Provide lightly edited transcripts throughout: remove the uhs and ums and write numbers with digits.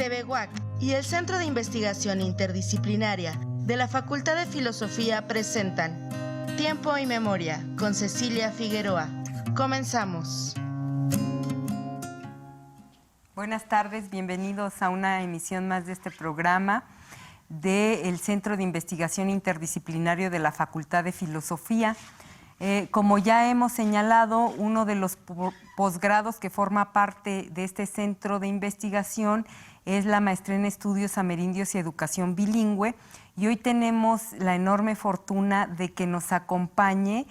TV UAC y el Centro de Investigación Interdisciplinaria de la Facultad de Filosofía presentan Tiempo y Memoria con Cecilia Figueroa. Comenzamos. Buenas tardes, bienvenidos a una emisión más de este programa del Centro de Investigación Interdisciplinario de la Facultad de Filosofía. Como ya hemos señalado, uno de los posgrados que forma parte de este centro de investigación es la maestría en Estudios Amerindios y Educación Bilingüe, y hoy tenemos la enorme fortuna de que nos acompañe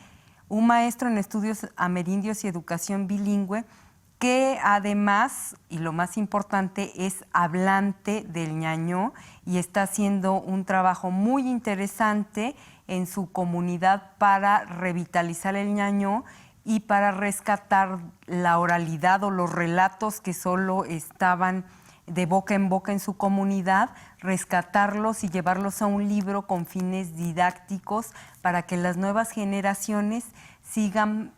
un maestro en Estudios Amerindios y Educación Bilingüe que además, y lo más importante, es hablante del ñañó y está haciendo un trabajo muy interesante en su comunidad para revitalizar el ñañó y para rescatar la oralidad o los relatos que solo estaban de boca en su comunidad, rescatarlos y llevarlos a un libro con fines didácticos para que las nuevas generaciones sigan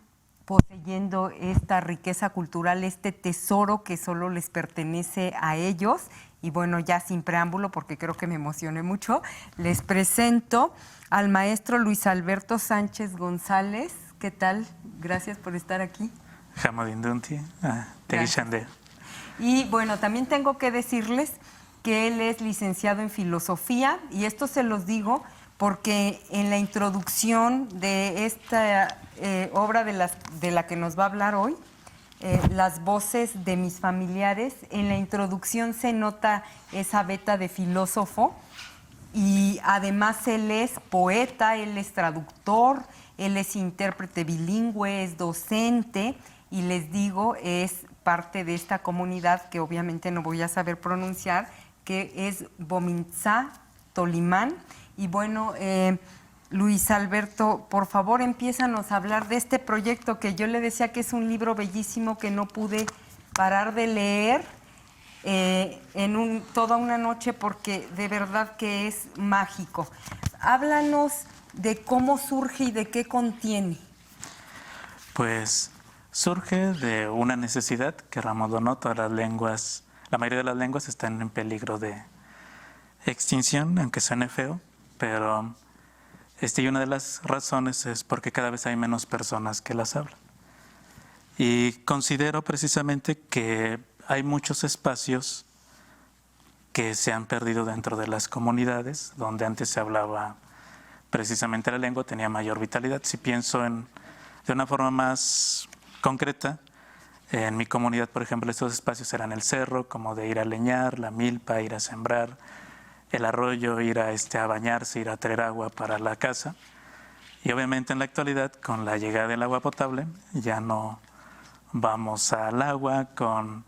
poseyendo esta riqueza cultural, este tesoro que solo les pertenece a ellos. Y bueno, ya sin preámbulo, porque creo que me emocioné mucho, les presento al maestro Luis Alberto Sánchez González. ¿Qué tal? Gracias por estar aquí. Jamadindunti, Teguixandé. Y bueno, también tengo que decirles que él es licenciado en Filosofía, y esto se los digo porque en la introducción de esta obra de la que nos va a hablar hoy, Las voces de mis familiares, en la introducción se nota esa veta de filósofo, y además él es poeta, él es traductor, él es intérprete bilingüe, es docente, y les digo, es parte de esta comunidad que obviamente no voy a saber pronunciar, que es Bomintzá Tolimán. Y bueno, Luis Alberto, por favor, empiézanos a hablar de este proyecto que yo le decía que es un libro bellísimo que no pude parar de leer toda una noche, porque de verdad que es mágico. Háblanos de cómo surge y de qué contiene. Pues surge de una necesidad que Ramodonó, todas las lenguas, la mayoría de las lenguas están en peligro de extinción, aunque suene feo, pero y una de las razones es porque cada vez hay menos personas que las hablan. Y considero precisamente que hay muchos espacios que se han perdido dentro de las comunidades, donde antes se hablaba precisamente la lengua, tenía mayor vitalidad. Si pienso de una forma más concreta, en mi comunidad, por ejemplo, estos espacios eran el cerro, como de ir a leñar, la milpa, ir a sembrar, el arroyo, ir a bañarse, ir a traer agua para la casa. Y obviamente en la actualidad, con la llegada del agua potable, ya no vamos al agua, con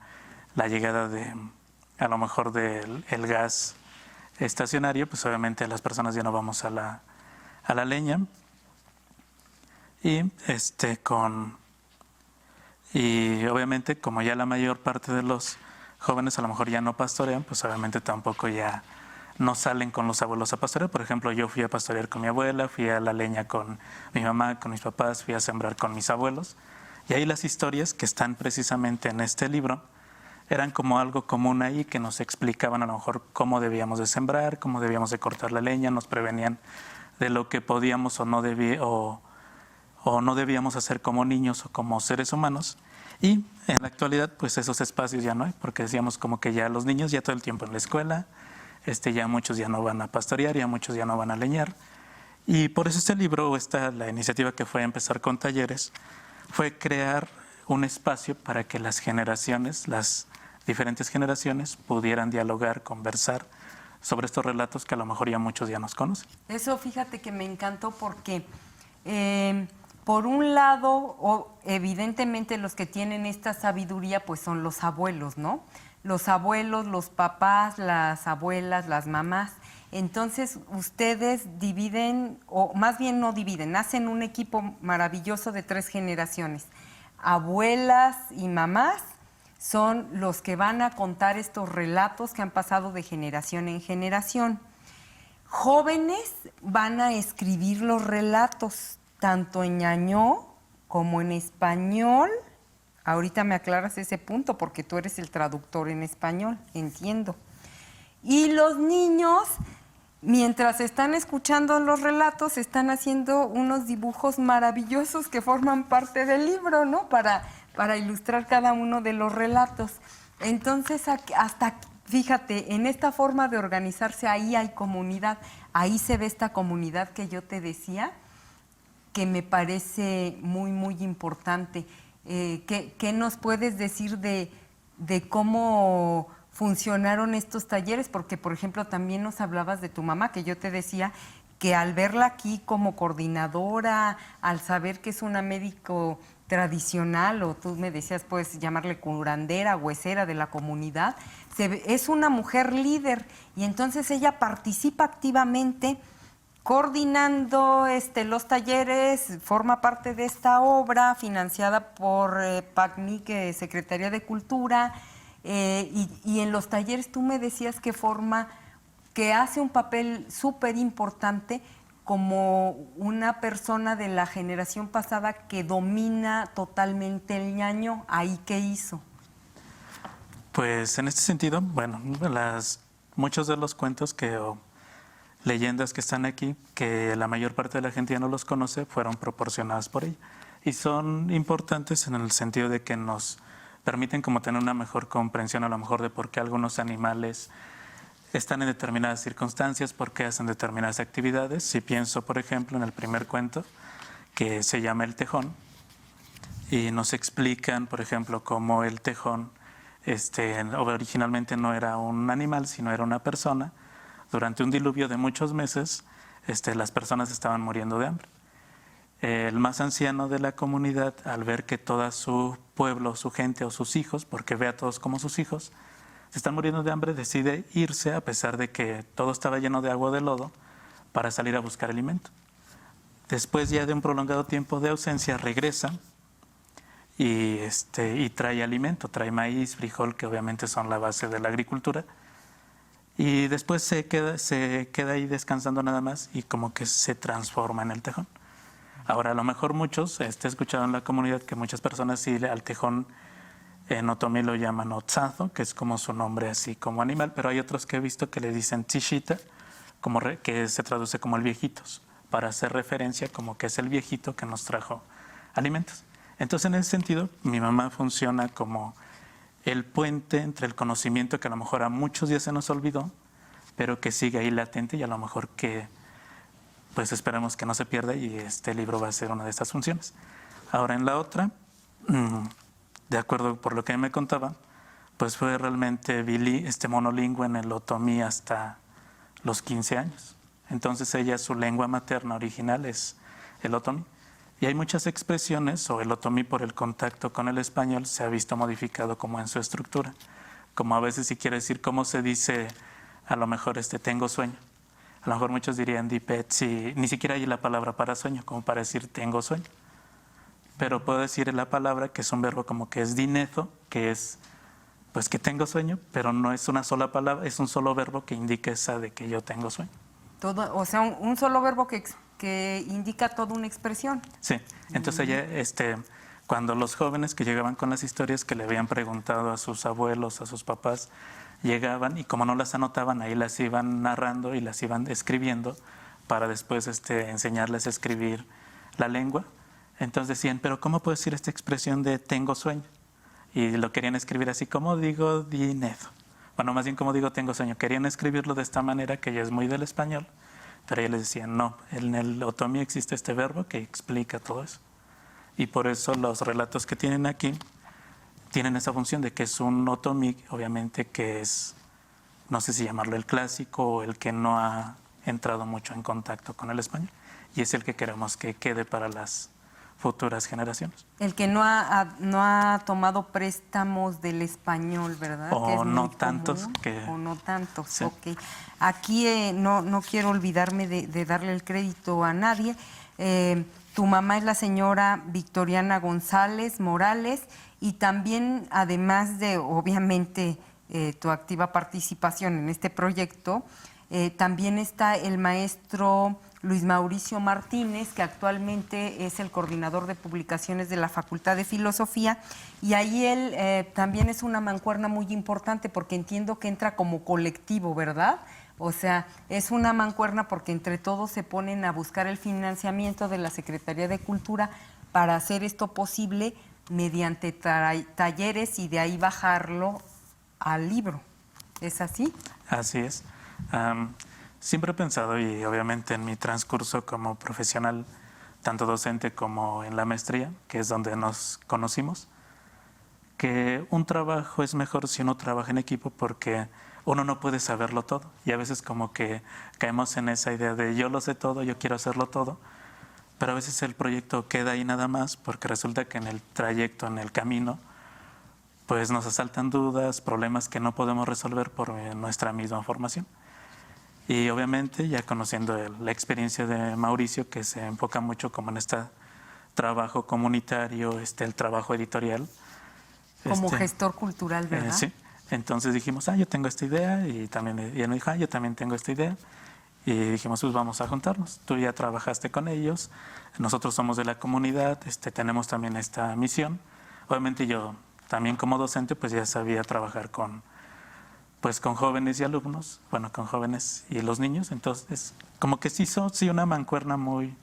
la llegada a lo mejor del gas estacionario, pues obviamente las personas ya no vamos a la leña. Y y obviamente, como ya la mayor parte de los jóvenes a lo mejor ya no pastorean, pues obviamente tampoco ya no salen con los abuelos a pastorear. Por ejemplo, yo fui a pastorear con mi abuela, fui a la leña con mi mamá, con mis papás, fui a sembrar con mis abuelos. Y ahí las historias que están precisamente en este libro eran como algo común ahí, que nos explicaban a lo mejor cómo debíamos de sembrar, cómo debíamos de cortar la leña, nos prevenían de lo que podíamos o no debíamos hacer como niños o como seres humanos. Y en la actualidad, pues esos espacios ya no hay, porque decíamos como que ya los niños ya todo el tiempo en la escuela, ya muchos ya no van a pastorear, ya muchos ya no van a leñar. Y por eso este libro, la iniciativa que fue empezar con talleres, fue crear un espacio para que las diferentes generaciones pudieran dialogar, conversar sobre estos relatos que a lo mejor ya muchos ya nos conocen. Eso, fíjate que me encantó porque por un lado, evidentemente los que tienen esta sabiduría pues son los abuelos, ¿no? Los abuelos, los papás, las abuelas, las mamás. Entonces ustedes dividen, o más bien no dividen, hacen un equipo maravilloso de 3 generaciones. Abuelas y mamás son los que van a contar estos relatos que han pasado de generación en generación. Jóvenes van a escribir los relatos, tanto en ñañó como en español. Ahorita me aclaras ese punto porque tú eres el traductor en español, entiendo. Y los niños, mientras están escuchando los relatos, están haciendo unos dibujos maravillosos que forman parte del libro, ¿no? Para ilustrar cada uno de los relatos. Entonces, hasta, fíjate, en esta forma de organizarse, ahí hay comunidad, ahí se ve esta comunidad que yo te decía, que me parece muy, muy importante. ¿Qué nos puedes decir de cómo funcionaron estos talleres? Porque, por ejemplo, también nos hablabas de tu mamá, que yo te decía que al verla aquí como coordinadora, al saber que es una médico tradicional, o tú me decías, puedes llamarle curandera, huesera de la comunidad, es una mujer líder, y entonces ella participa activamente coordinando los talleres, forma parte de esta obra financiada por PACMI, que es Secretaría de Cultura, y en los talleres tú me decías que hace un papel súper importante como una persona de la generación pasada que domina totalmente el ñaño. ¿Ahí qué hizo? Pues en este sentido, bueno, muchos de los cuentos o leyendas que están aquí, que la mayor parte de la gente ya no los conoce, fueron proporcionadas por ella. Y son importantes en el sentido de que nos permiten como tener una mejor comprensión a lo mejor de por qué algunos animales están en determinadas circunstancias, por qué hacen determinadas actividades. Si pienso, por ejemplo, en el primer cuento, que se llama El Tejón, y nos explican, por ejemplo, cómo el tejón originalmente no era un animal, sino era una persona. Durante un diluvio de muchos meses, las personas estaban muriendo de hambre. El más anciano de la comunidad, al ver que todo su pueblo, su gente o sus hijos, porque ve a todos como sus hijos, se están muriendo de hambre, decide irse, a pesar de que todo estaba lleno de agua o de lodo, para salir a buscar alimento. Después ya de un prolongado tiempo de ausencia, regresa y trae alimento, trae maíz, frijol, que obviamente son la base de la agricultura. Y después se queda ahí descansando nada más y como que se transforma en el tejón. Ahora, a lo mejor muchos, he escuchado en la comunidad que muchas personas sí al tejón en otomí lo llaman Otzazo, que es como su nombre así como animal, pero hay otros que he visto que le dicen Tishita, que se traduce como el viejitos, para hacer referencia como que es el viejito que nos trajo alimentos. Entonces, en ese sentido, mi mamá funciona como el puente entre el conocimiento que a lo mejor a muchos ya se nos olvidó, pero que sigue ahí latente y a lo mejor que pues esperemos que no se pierda, y este libro va a ser una de estas funciones. Ahora, en la otra, de acuerdo por lo que me contaba, pues fue realmente monolingüe en el otomí hasta los 15 años. Entonces ella, su lengua materna original es el otomí. Y hay muchas expresiones, o el otomí por el contacto con el español se ha visto modificado como en su estructura. Como a veces si quiere decir cómo se dice, a lo mejor tengo sueño. A lo mejor muchos dirían dipet, si ni siquiera hay la palabra para sueño, como para decir tengo sueño. Pero puedo decir la palabra, que es un verbo como que es dinezo, que es pues que tengo sueño, pero no es una sola palabra, es un solo verbo que indica esa de que yo tengo sueño. O sea, un solo verbo que indica toda una expresión. Sí, entonces ella, cuando los jóvenes que llegaban con las historias que le habían preguntado a sus abuelos, a sus papás, llegaban y como no las anotaban, ahí las iban narrando y las iban escribiendo para después enseñarles a escribir la lengua. Entonces decían, pero ¿cómo puedo decir esta expresión de tengo sueño? Y lo querían escribir así, como digo dinezo. Bueno, más bien como digo tengo sueño. Querían escribirlo de esta manera, que ya es muy del español, pero ellos les decían, no, en el otomí existe este verbo que explica todo eso. Y por eso los relatos que tienen aquí tienen esa función de que es un otomí, obviamente que es, no sé si llamarlo el clásico o el que no ha entrado mucho en contacto con el español. Y es el que queremos que quede para las futuras generaciones. El que no ha tomado préstamos del español, ¿verdad? O que es no muy tantos. común, o no tantos, sí. Ok. Aquí no quiero olvidarme de darle el crédito a nadie. Tu mamá es la señora Victoriana González Morales, y también, además de, obviamente, tu activa participación en este proyecto, también está el maestro Luis Mauricio Martínez, que actualmente es el coordinador de publicaciones de la Facultad de Filosofía, y ahí él también es una mancuerna muy importante porque entiendo que entra como colectivo, ¿verdad? O sea, es una mancuerna porque entre todos se ponen a buscar el financiamiento de la Secretaría de Cultura para hacer esto posible mediante talleres y de ahí bajarlo al libro. ¿Es así? Así es. Siempre he pensado, y obviamente en mi transcurso como profesional, tanto docente como en la maestría, que es donde nos conocimos, que un trabajo es mejor si uno trabaja en equipo porque uno no puede saberlo todo. Y a veces como que caemos en esa idea de yo lo sé todo, yo quiero hacerlo todo, pero a veces el proyecto queda ahí nada más porque resulta que en el trayecto, en el camino, pues nos asaltan dudas, problemas que no podemos resolver por nuestra misma formación. Y obviamente ya conociendo la experiencia de Mauricio, que se enfoca mucho como en este trabajo comunitario, el trabajo editorial. Como gestor cultural, ¿verdad? Sí. Entonces dijimos, yo tengo esta idea, y él me dijo, yo también tengo esta idea. Y dijimos, pues vamos a juntarnos. Tú ya trabajaste con ellos, nosotros somos de la comunidad, tenemos también esta misión. Obviamente yo también como docente pues ya sabía trabajar con jóvenes y alumnos, con jóvenes y los niños. Entonces como que sí una mancuerna muy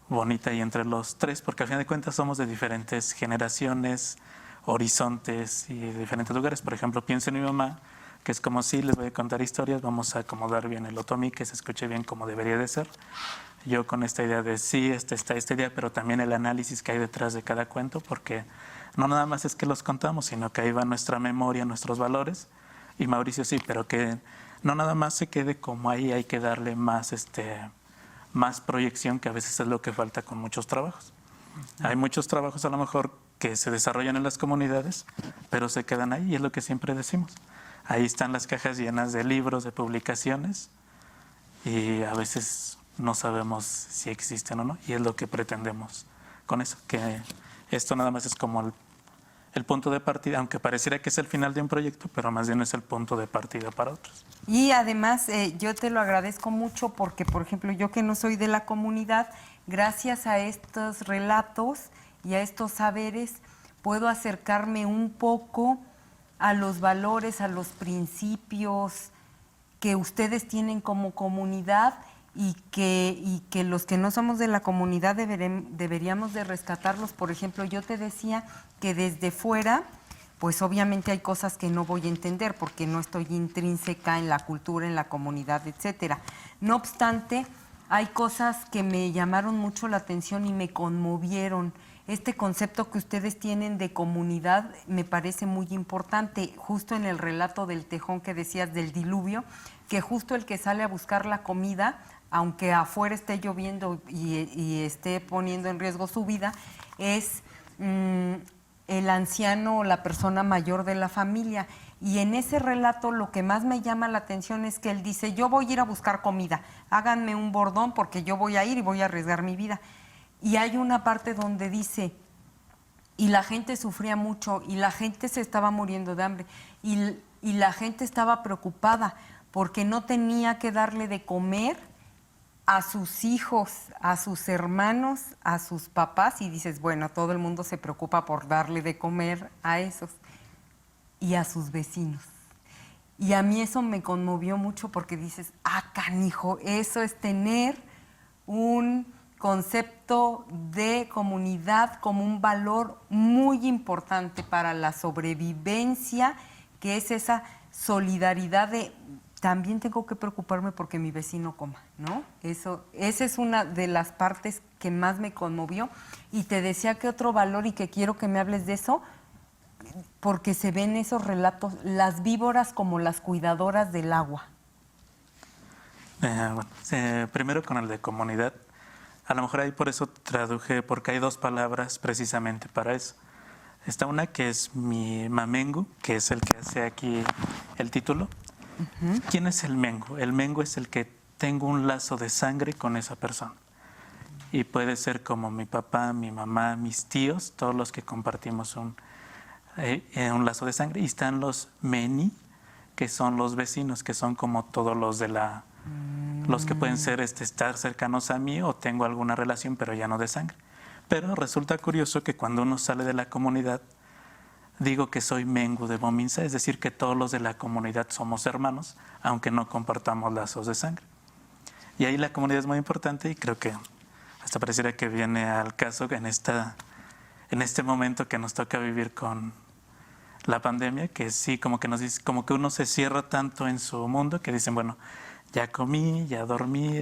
bonita y entre los tres, porque al final de cuentas somos de diferentes generaciones, horizontes y de diferentes lugares. Por ejemplo, pienso en mi mamá, que es como les voy a contar historias, vamos a acomodar bien el otomí, que se escuche bien como debería de ser. Yo con esta idea de esta idea, pero también el análisis que hay detrás de cada cuento, porque no nada más es que los contamos, sino que ahí va nuestra memoria, nuestros valores. Y Mauricio sí, pero que no nada más se quede como ahí, hay que darle más, más proyección, que a veces es lo que falta con muchos trabajos. Hay muchos trabajos a lo mejor que se desarrollan en las comunidades, pero se quedan ahí, y es lo que siempre decimos. Ahí están las cajas llenas de libros, de publicaciones, y a veces no sabemos si existen o no, y es lo que pretendemos con eso, que esto nada más es como el punto de partida, aunque pareciera que es el final de un proyecto, pero más bien es el punto de partida para otros. Y además yo te lo agradezco mucho porque, por ejemplo, yo que no soy de la comunidad, gracias a estos relatos y a estos saberes, puedo acercarme un poco a los valores, a los principios que ustedes tienen como comunidad y que los que no somos de la comunidad deberíamos de rescatarlos. Por ejemplo, yo te decía que desde fuera, pues obviamente hay cosas que no voy a entender porque no estoy intrínseca en la cultura, en la comunidad, etcétera. No obstante, hay cosas que me llamaron mucho la atención y me conmovieron. Este concepto que ustedes tienen de comunidad me parece muy importante, justo en el relato del tejón que decías del diluvio, que justo el que sale a buscar la comida, aunque afuera esté lloviendo y esté poniendo en riesgo su vida, es el anciano o la persona mayor de la familia. Y en ese relato lo que más me llama la atención es que él dice, yo voy a ir a buscar comida, háganme un bordón porque yo voy a ir y voy a arriesgar mi vida. Y hay una parte donde dice, y la gente sufría mucho, y la gente se estaba muriendo de hambre, y la gente estaba preocupada porque no tenía que darle de comer a sus hijos, a sus hermanos, a sus papás, y dices, bueno, todo el mundo se preocupa por darle de comer a esos, y a sus vecinos. Y a mí eso me conmovió mucho porque dices, canijo, eso es tener un concepto de comunidad como un valor muy importante para la sobrevivencia, que es esa solidaridad de también tengo que preocuparme porque mi vecino coma, ¿no? Esa es una de las partes que más me conmovió. Y te decía que otro valor, y que quiero que me hables de eso, porque se ven esos relatos, las víboras como las cuidadoras del agua. Primero con el de comunidad. A lo mejor ahí por eso traduje, porque hay dos palabras precisamente para eso. Está una que es mi mamengu, que es el que hace aquí el título. Uh-huh. ¿Quién es el mengu? El mengu es el que tengo un lazo de sangre con esa persona. Y puede ser como mi papá, mi mamá, mis tíos, todos los que compartimos un lazo de sangre. Y están los meni, que son los vecinos, que son como todos los de la Los que pueden ser estar cercanos a mí o tengo alguna relación, pero ya no de sangre. Pero resulta curioso que cuando uno sale de la comunidad, digo que soy mengu de Bominza, es decir, que todos los de la comunidad somos hermanos, aunque no compartamos lazos de sangre. Y ahí la comunidad es muy importante y creo que hasta pareciera que viene al caso en este momento que nos toca vivir con la pandemia, que sí, como que uno se cierra tanto en su mundo que dicen, bueno, ya comí, ya dormí,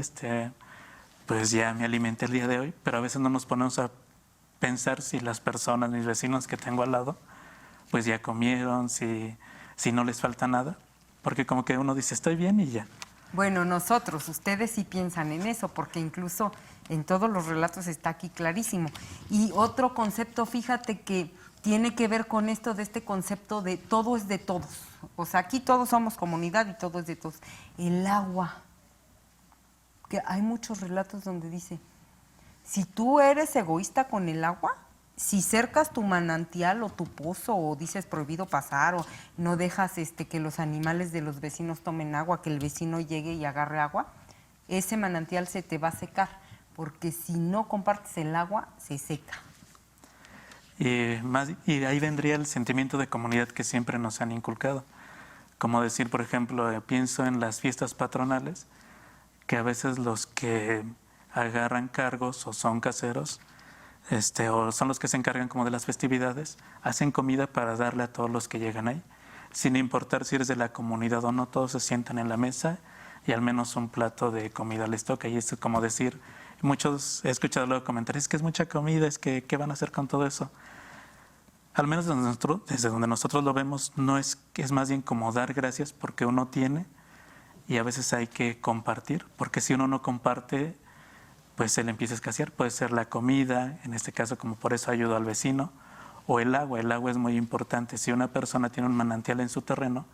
pues ya me alimenté el día de hoy, pero a veces no nos ponemos a pensar si las personas, mis vecinos que tengo al lado, pues ya comieron, si no les falta nada, porque como que uno dice, estoy bien y ya. Bueno, ustedes sí piensan en eso, porque incluso en todos los relatos está aquí clarísimo. Y otro concepto, fíjate que tiene que ver con esto de este concepto de todo es de todos. O sea, aquí todos somos comunidad y todo es de todos. El agua, que hay muchos relatos donde dice, si tú eres egoísta con el agua, si cercas tu manantial o tu pozo o dices prohibido pasar o no dejas que los animales de los vecinos tomen agua, que el vecino llegue y agarre agua, ese manantial se te va a secar, porque si no compartes el agua, se seca. Y ahí vendría el sentimiento de comunidad que siempre nos han inculcado. Como decir, por ejemplo, pienso en las fiestas patronales, que a veces los que agarran cargos o son caseros, o son los que se encargan como de las festividades, hacen comida para darle a todos los que llegan ahí. Sin importar si eres de la comunidad o no, todos se sientan en la mesa y al menos un plato de comida les toca. Y es como decir, muchos he escuchado luego comentarios, es que es mucha comida, es que ¿qué van a hacer con todo eso? Al menos desde donde nosotros lo vemos, no es más bien como dar gracias porque uno tiene y a veces hay que compartir, porque si uno no comparte, pues se le empieza a escasear. Puede ser la comida, en este caso como por eso ayudo al vecino, o el agua. El agua es muy importante. Si una persona tiene un manantial en su terreno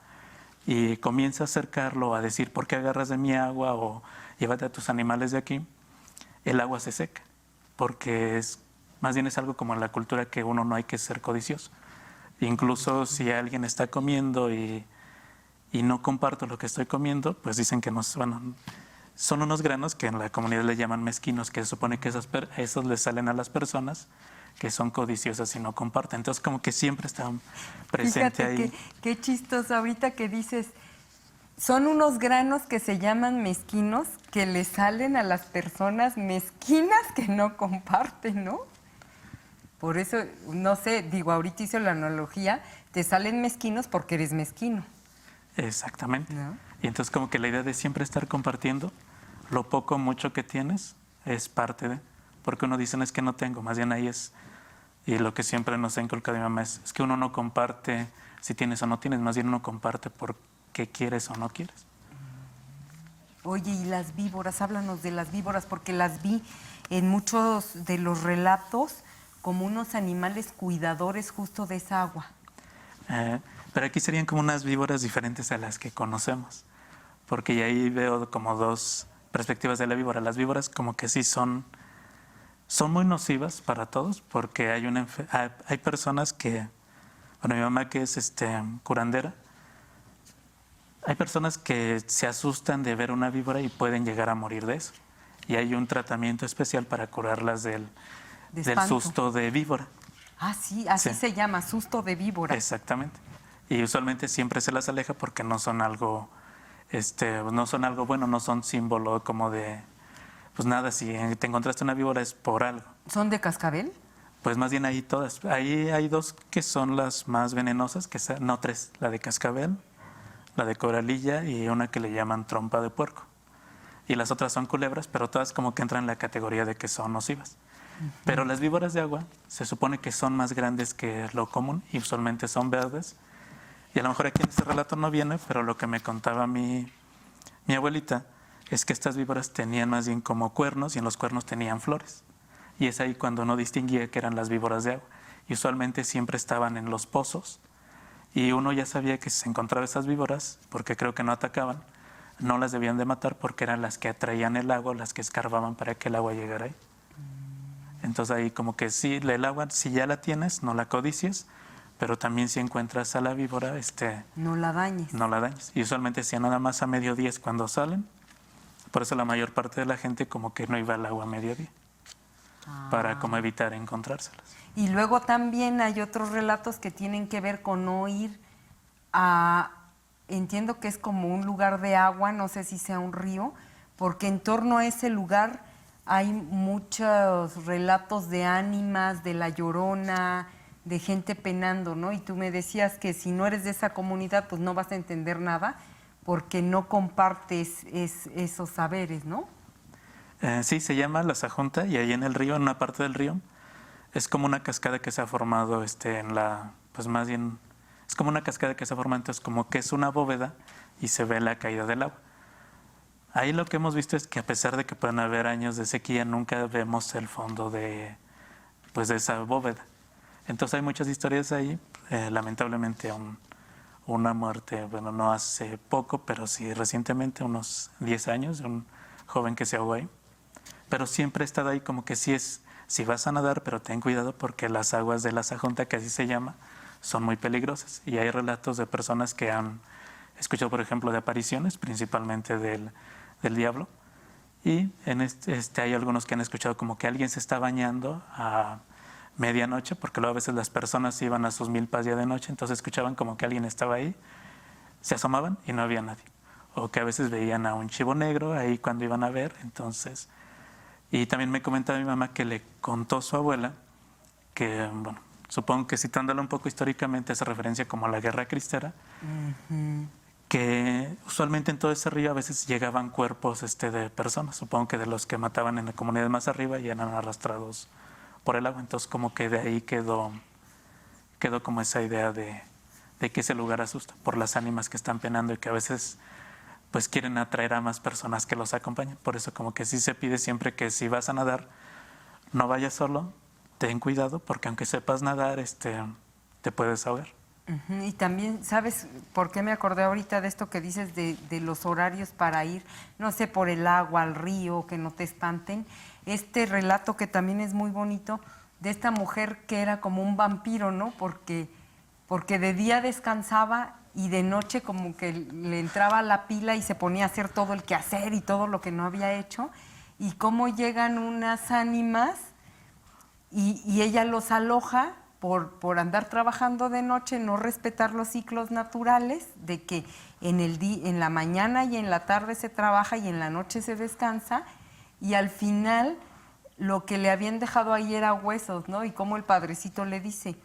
y comienza a acercarlo a decir, ¿por qué agarras de mi agua? O llévate a tus animales de aquí, el agua se seca, porque más bien es algo como en la cultura que uno no hay que ser codicioso. Incluso si alguien está comiendo y no comparto lo que estoy comiendo, pues dicen que son unos granos que en la comunidad le llaman mezquinos, que se supone que esos les salen a las personas que son codiciosas y no comparten. Entonces como que siempre está presente ahí. Qué chistoso ahorita que dices, son unos granos que se llaman mezquinos que le salen a las personas mezquinas que no comparten, ¿no? Por eso, no sé, ahorita hice la analogía, te salen mezquinos porque eres mezquino. Exactamente. ¿No? Y entonces como que la idea de siempre estar compartiendo lo poco o mucho que tienes es parte de, porque uno dice, no es que no tengo, más bien ahí es, y lo que siempre nos ha inculcado mi mamá es que uno no comparte si tienes o no tienes, más bien uno comparte porque quieres o no quieres. Oye, y las víboras, háblanos de las víboras, porque las vi en muchos de los relatos como unos animales cuidadores justo de esa agua. Pero aquí serían como unas víboras diferentes a las que conocemos, porque ahí veo como dos perspectivas de la víbora. Las víboras como que sí son muy nocivas para todos, porque hay personas que, bueno, mi mamá que es curandera, hay personas que se asustan de ver una víbora y pueden llegar a morir de eso. Y hay un tratamiento especial para curarlas del susto de víbora. Ah, sí, así Sí. se llama, susto de víbora. Exactamente. Y usualmente siempre se las aleja porque no son algo bueno, no son símbolo como de, pues nada, si te encontraste una víbora es por algo. ¿Son de cascabel? Pues más bien ahí todas. Ahí hay dos que son las más venenosas, no, tres, la de cascabel, la de coralilla y una que le llaman trompa de puerco. Y las otras son culebras, pero todas como que entran en la categoría de que son nocivas. Pero las víboras de agua se supone que son más grandes que lo común y usualmente son verdes. Y a lo mejor aquí en este relato no viene, pero lo que me contaba mi abuelita es que estas víboras tenían más bien como cuernos y en los cuernos tenían flores. Y es ahí cuando uno distinguía que eran las víboras de agua. Y usualmente siempre estaban en los pozos y uno ya sabía que si se encontraba esas víboras, porque creo que no atacaban, no las debían de matar porque eran las que atraían el agua, las que escarbaban para que el agua llegara ahí. Entonces ahí como que sí, el agua, si ya la tienes, no la codicies, pero también si encuentras a la víbora, no la dañes. no la dañes. Y usualmente si nada más a mediodía es cuando salen, Por eso la mayor parte de la gente como que no iba al agua a mediodía, para como evitar encontrárselas. Y luego también hay otros relatos que tienen que ver con no ir a, entiendo que es como un lugar de agua, no sé si sea un río, porque en torno a ese lugar hay muchos relatos de ánimas, de la Llorona, de gente penando, ¿no? Y tú me decías que si no eres de esa comunidad, pues no vas a entender nada, porque no compartes esos saberes, ¿no? Sí, se llama La Sajunta, y ahí en el río, en una parte del río, es como una cascada que se ha formado pues más bien, es como una cascada que se ha formado, entonces como que es una bóveda y se ve la caída del agua. Ahí lo que hemos visto es que a pesar de que pueden haber años de sequía, nunca vemos el fondo de esa bóveda. Entonces hay muchas historias ahí, lamentablemente una muerte, bueno, no hace poco, pero sí recientemente, unos 10 años, de un joven que se ahogó ahí. Pero siempre he estado ahí como que si vas a nadar, pero ten cuidado porque las aguas de la Sajunta, que así se llama, son muy peligrosas. Y hay relatos de personas que han escuchado, por ejemplo, de apariciones, principalmente del diablo. Y hay algunos que han escuchado como que alguien se está bañando a medianoche, porque luego a veces las personas iban a sus milpas ya de noche, entonces escuchaban como que alguien estaba ahí, se asomaban y no había nadie. O que a veces veían a un chivo negro ahí cuando iban a ver, entonces... Y también me comentaba mi mamá que le contó su abuela que, bueno, supongo que citándolo un poco históricamente hace referencia como a la Guerra Cristera, que usualmente en todo ese río a veces llegaban cuerpos de personas, supongo que de los que mataban en la comunidad más arriba y eran arrastrados por el agua. Entonces como que de ahí quedó como esa idea de que ese lugar asusta por las ánimas que están penando y que a veces pues quieren atraer a más personas que los acompañen. Por eso como que sí se pide siempre que si vas a nadar, no vayas solo, ten cuidado, porque aunque sepas nadar, te puedes ahogar. Y también, ¿sabes por qué me acordé ahorita de esto que dices de los horarios para ir, no sé, por el agua, al río, que no te espanten? Este relato que también es muy bonito, de esta mujer que era como un vampiro, ¿no? Porque de día descansaba y de noche como que le entraba la pila y se ponía a hacer todo el quehacer y todo lo que no había hecho, y cómo llegan unas ánimas y ella los aloja por andar trabajando de noche, no respetar los ciclos naturales, de que en la mañana y en la tarde se trabaja y en la noche se descansa, y al final lo que le habían dejado ahí era huesos, ¿no? Y como el padrecito le dice,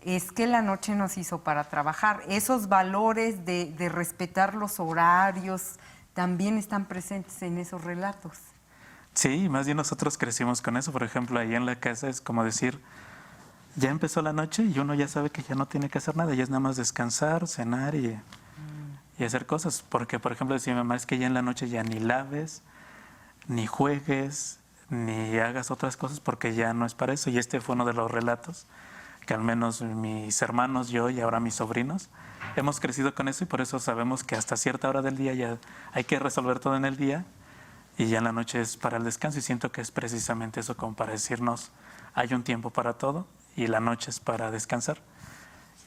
es que la noche nos hizo para trabajar. Esos valores de respetar los horarios también están presentes en esos relatos. Sí, más bien nosotros crecimos con eso. Por ejemplo, ahí en la casa es como decir, ya empezó la noche y uno ya sabe que ya no tiene que hacer nada, ya es nada más descansar, cenar y hacer cosas. Porque, por ejemplo, decía mi mamá, es que ya en la noche ya ni laves, ni juegues, ni hagas otras cosas porque ya no es para eso. Y este fue uno de los relatos que al menos mis hermanos, yo y ahora mis sobrinos, hemos crecido con eso, y por eso sabemos que hasta cierta hora del día ya hay que resolver todo en el día y ya en la noche es para el descanso, y siento que es precisamente eso, como para decirnos hay un tiempo para todo y la noche es para descansar.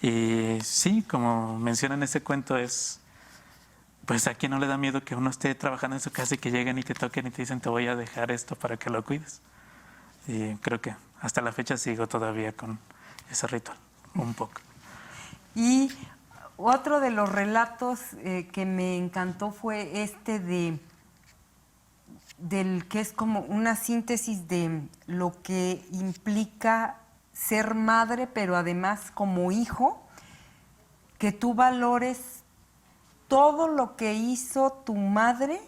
Y sí, como menciona en ese cuento, es pues a quien no le da miedo que uno esté trabajando en su casa y que lleguen y te toquen y te dicen te voy a dejar esto para que lo cuides. Y creo que hasta la fecha sigo todavía con ese ritual, un poco. Y otro de los relatos que me encantó fue del que es como una síntesis de lo que implica ser madre, pero además como hijo, que tú valores todo lo que hizo tu madre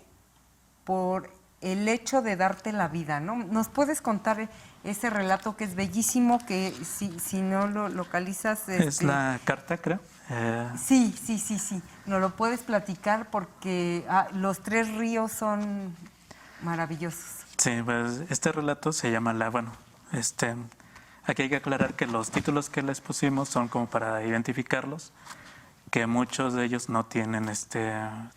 por el hecho de darte la vida, ¿no? ¿Nos puedes contar ese relato que es bellísimo, que si no lo localizas... Es la carta, creo. Sí. Nos lo puedes platicar porque los 3 ríos son maravillosos. Sí, pues este relato se llama aquí hay que aclarar que los títulos que les pusimos son como para identificarlos, que muchos de ellos no tienen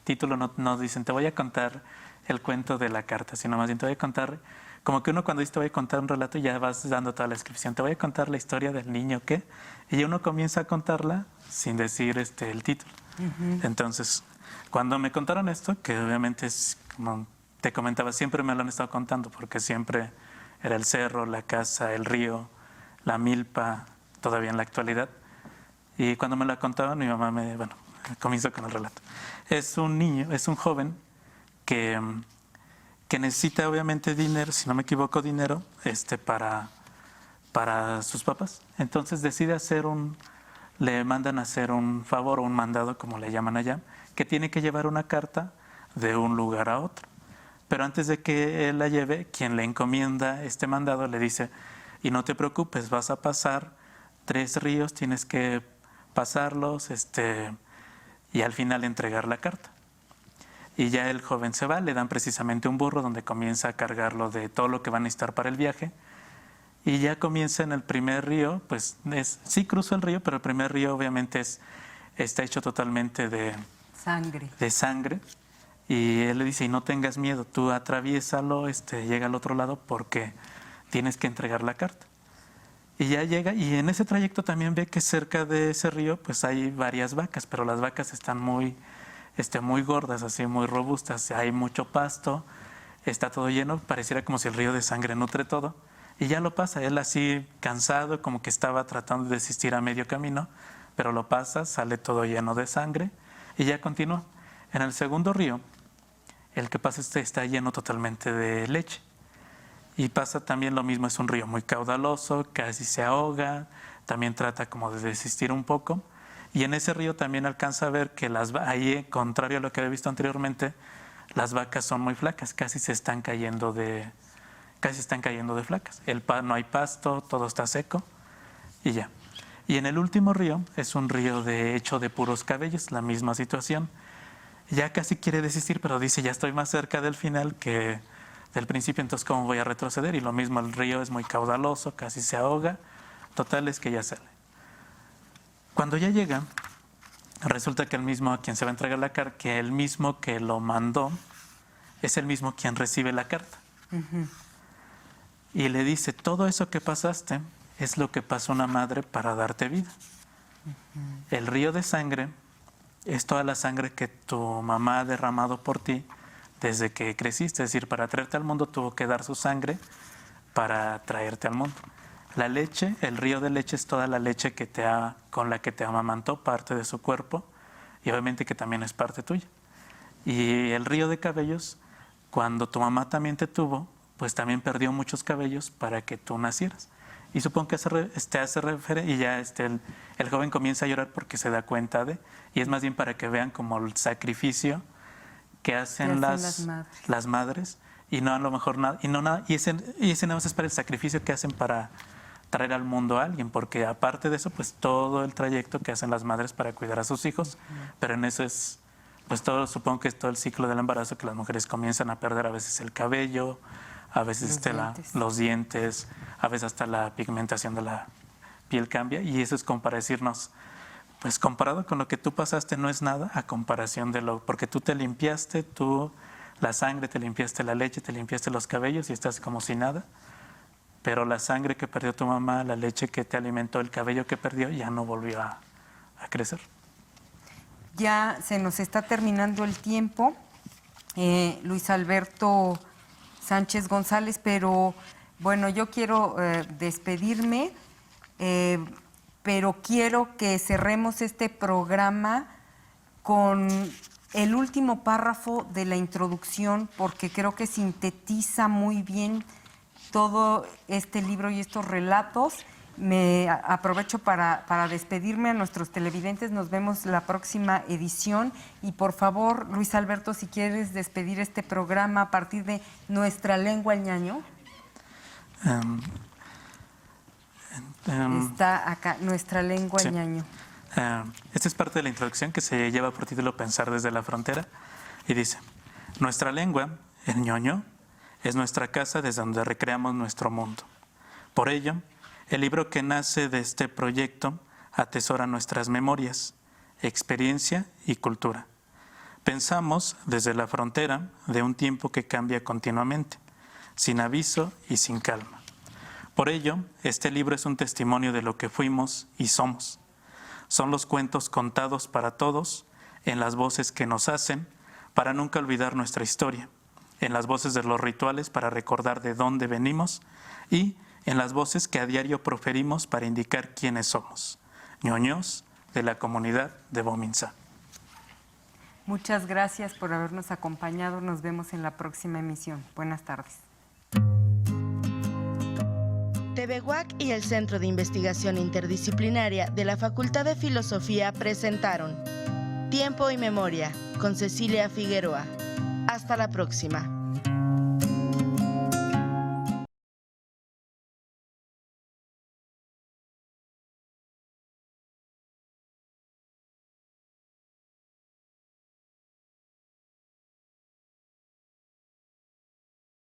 título, no dicen te voy a contar el cuento de la carta, sino más bien te voy a contar, como que uno cuando dice te voy a contar un relato ya vas dando toda la descripción, te voy a contar la historia del niño que, y uno comienza a contarla sin decir el título. Entonces, cuando me contaron esto, que obviamente es como te comentaba, siempre me lo han estado contando, porque siempre era el cerro, la casa, el río, la milpa, todavía en la actualidad. Y cuando me la contaban, mi mamá comienzo con el relato. Es un niño, es un joven que necesita obviamente dinero, si no me equivoco, dinero para sus papás. Entonces decide le mandan a hacer un favor o un mandado, como le llaman allá, que tiene que llevar una carta de un lugar a otro. Pero antes de que él la lleve, quien le encomienda este mandado le dice, y no te preocupes, vas a pasar 3 ríos, tienes que pasarlos y al final entregar la carta. Y ya el joven se va, le dan precisamente un burro donde comienza a cargarlo de todo lo que va a necesitar para el viaje. Y ya comienza en el primer río, pues sí cruzó el río, pero el primer río obviamente está hecho totalmente de sangre. Y él le dice, y no tengas miedo, tú atraviésalo, llega al otro lado porque tienes que entregar la carta. Y ya llega, y en ese trayecto también ve que cerca de ese río pues hay varias vacas, pero las vacas están muy gordas, así muy robustas, hay mucho pasto, está todo lleno, pareciera como si el río de sangre nutre todo. Y ya lo pasa, él así cansado, como que estaba tratando de desistir a medio camino, pero lo pasa, sale todo lleno de sangre y ya continúa. En el segundo río, el que pasa está lleno totalmente de leche. Y pasa también lo mismo, es un río muy caudaloso, casi se ahoga, también trata como de desistir un poco. Y en ese río también alcanza a ver que ahí, contrario a lo que había visto anteriormente, las vacas son muy flacas, casi están cayendo de flacas. No hay pasto, todo está seco y ya. Y en el último río es un río hecho de puros cabellos, la misma situación. Ya casi quiere desistir, pero dice, ya estoy más cerca del final que del principio, entonces ¿cómo voy a retroceder? Y lo mismo, el río es muy caudaloso, casi se ahoga. Total es que ya sale. Cuando ya llega, resulta que el mismo a quien se va a entregar la carta, que el mismo que lo mandó, es el mismo quien recibe la carta. Uh-huh. Y le dice, todo eso que pasaste es lo que pasó una madre para darte vida. Uh-huh. El río de sangre es toda la sangre que tu mamá ha derramado por ti desde que creciste. Es decir, para traerte al mundo tuvo que dar su sangre para traerte al mundo. La leche, el río de leche es toda la leche con la que te amamantó, parte de su cuerpo, y obviamente que también es parte tuya. Y el río de cabellos, cuando tu mamá también te tuvo, pues también perdió muchos cabellos para que tú nacieras. Y supongo que hace referencia, y ya el joven comienza a llorar porque se da cuenta y es más bien para que vean como el sacrificio que hacen las madres, y no a lo mejor nada, y ese nada más es para el sacrificio que hacen para traer al mundo a alguien, porque aparte de eso, pues todo el trayecto que hacen las madres para cuidar a sus hijos, pero en eso es, pues supongo que es todo el ciclo del embarazo, que las mujeres comienzan a perder a veces el cabello, a veces los dientes, a veces hasta la pigmentación de la piel cambia, y eso es como para decirnos, pues comparado con lo que tú pasaste no es nada a comparación porque tú te limpiaste, la sangre, te limpiaste la leche, te limpiaste los cabellos y estás como si nada, pero la sangre que perdió tu mamá, la leche que te alimentó, el cabello que perdió, ya no volvió a crecer. Ya se nos está terminando el tiempo, Luis Alberto Sánchez González, pero bueno, yo quiero despedirme, pero quiero que cerremos este programa con el último párrafo de la introducción, porque creo que sintetiza muy bien todo este libro y estos relatos. Me aprovecho para despedirme a nuestros televidentes. Nos vemos la próxima edición. Y por favor, Luis Alberto, si quieres despedir este programa a partir de Nuestra Lengua el Ñaño. Está acá, Nuestra Lengua el Ñaño. Esta es parte de la introducción que se lleva por título Pensar desde la frontera. Y dice, nuestra lengua, el ñoño, es nuestra casa desde donde recreamos nuestro mundo. Por ello, el libro que nace de este proyecto atesora nuestras memorias, experiencia y cultura. Pensamos desde la frontera de un tiempo que cambia continuamente, sin aviso y sin calma. Por ello, este libro es un testimonio de lo que fuimos y somos. Son los cuentos contados para todos, en las voces que nos hacen, para nunca olvidar nuestra historia, en las voces de los rituales para recordar de dónde venimos y en las voces que a diario proferimos para indicar quiénes somos, ñoños de la comunidad de Bominza. Muchas gracias por habernos acompañado. Nos vemos en la próxima emisión. Buenas tardes. TVWAC y el Centro de Investigación Interdisciplinaria de la Facultad de Filosofía presentaron Tiempo y Memoria con Cecilia Figueroa. Hasta la próxima.